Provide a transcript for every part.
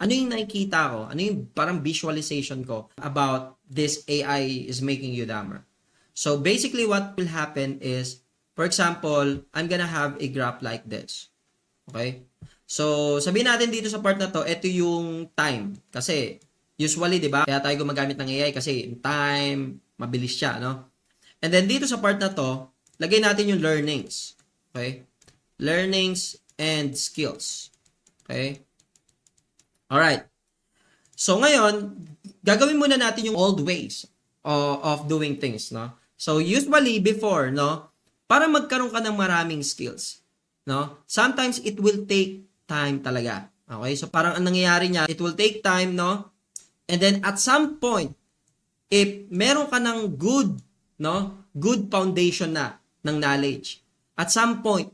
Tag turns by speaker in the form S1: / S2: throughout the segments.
S1: ano yung nakikita ko? Ano yung parang visualization ko about this AI is making you dumber? So basically what will happen is, for example, I'm gonna have a graph like this. Okay? So, sabihin natin dito sa part na to, ito yung time. Kasi, usually, di ba, kaya tayo gumagamit ng AI kasi time, mabilis siya, no? And then, dito sa part na to, lagay natin yung learnings. Okay? Learnings and skills. Okay? Alright. So, ngayon, gagawin muna natin yung old ways of doing things, no? So, usually, before, no, para magkaroon ka ng maraming skills, no, sometimes it will take time talaga. Okay? So, parang ang nangyayari niya, it will take time, no? And then, at some point, if meron ka ng good, no, good foundation na ng knowledge, at some point,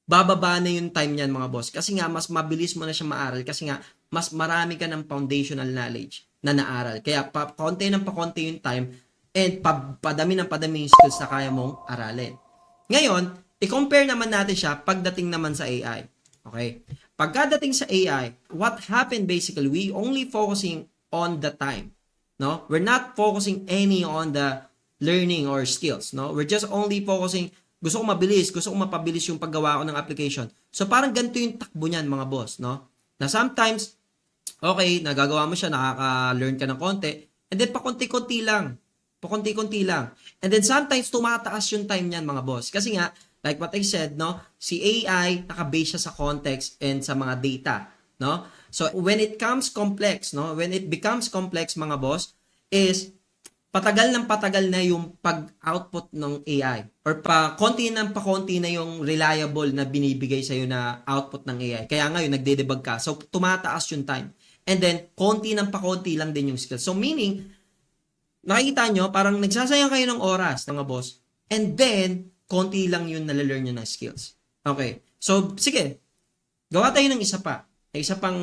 S1: bababa na yung time niyan mga boss. Kasi nga, mas mabilis mo na siya maaral. Kasi nga, mas marami ka ng foundational knowledge na naaral. Kaya, pakonti ng pakonti yung time and padami ng padami yung skills na kaya mong aralin. Ngayon, i-compare naman natin siya pagdating naman sa AI. Okay? Pagkadating sa AI, what happened basically, we only focusing on the time. No? We're not focusing any on the learning or skills. No? We're just only focusing, gusto ko mabilis, gusto ko mapabilis yung paggawa ko ng application. So parang ganito yung takbo niyan mga boss, no? Na sometimes, okay, nagagawa mo siya, nakaka-learn ka ng konti, and then pakunti-kunti lang. Pakunti-kunti lang. And then sometimes tumataas yung time niyan mga boss. Kasi nga, like what I said, no, si AI nakabase siya sa context and sa mga data, no? So when it comes complex, no, when it becomes complex mga boss, is patagal ng patagal na yung pag-output ng AI or konti na yung reliable na binibigay sa iyo na output ng AI. Kaya ngayon nagde-debug ka. So tumataas yung time. And then konti lang din yung skills. So meaning nakikita nyo, parang nagsasayang kayo ng oras, mga boss. And then, konti lang yun nalalearn nyo ng skills. Okay. So, sige. Gawa tayo ng isa pa. Isa pang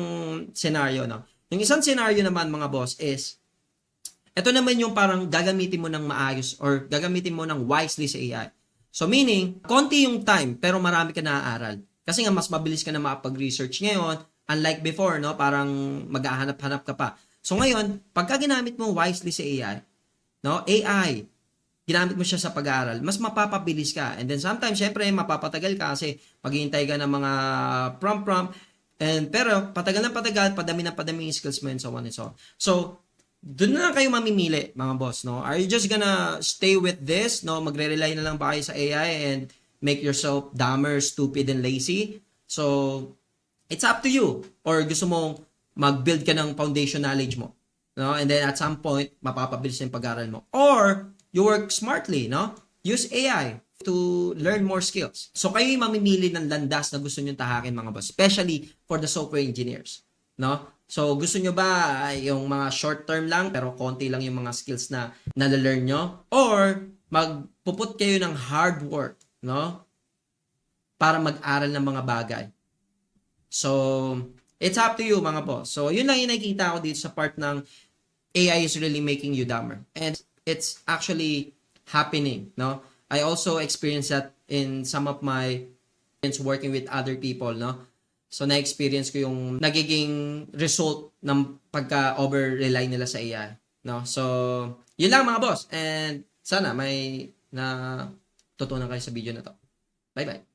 S1: scenario, no? Yung isang scenario naman, mga boss, is, ito naman yung parang gagamitin mo ng maayos or gagamitin mo ng wisely sa AI. So, meaning, konti yung time, pero marami ka naaaral. Kasi nga, mas mabilis ka na makapag-research ngayon. Unlike before, no? Parang maghahanap-hanap ka pa. So, ngayon, pagka ginamit mo wisely sa AI, no? AI, ginamit mo siya sa pag-aaral, mas mapapabilis ka. And then sometimes, syempre, mapapatagal ka kasi maghihintay ka ng mga prompt. Pero, patagal padami yung skills mo and so on and so on. So, doon na lang kayo mamimili, mga boss, no? Are you just gonna stay with this, no? Magre-rely na lang ba kayo sa AI and make yourself dumber, stupid, and lazy? So, it's up to you. Or gusto mong mag-build ka ng foundation knowledge mo. No? And then at some point, mapapabilis yung pag-aaral mo. Or, you work smartly, no? Use AI to learn more skills. So, kayo yung mamimili ng landas na gusto nyo tahakin, mga boss. Especially for the software engineers. No? So, gusto nyo ba yung mga short term lang, pero konti lang yung mga skills na nalalearn nyo? Or, magpuput kayo ng hard work, no? Para mag-aral ng mga bagay. So, it's up to you, mga boss. So, yun lang yung nakikita ko dito sa part ng AI is really making you dumber. And it's actually happening, no? I also experienced that in some of my working with other people, no? So, na-experience ko yung nagiging result ng pagka-over-rely nila sa AI, no? So, yun lang mga boss. And sana may na tutunan kayo sa video na to. Bye-bye.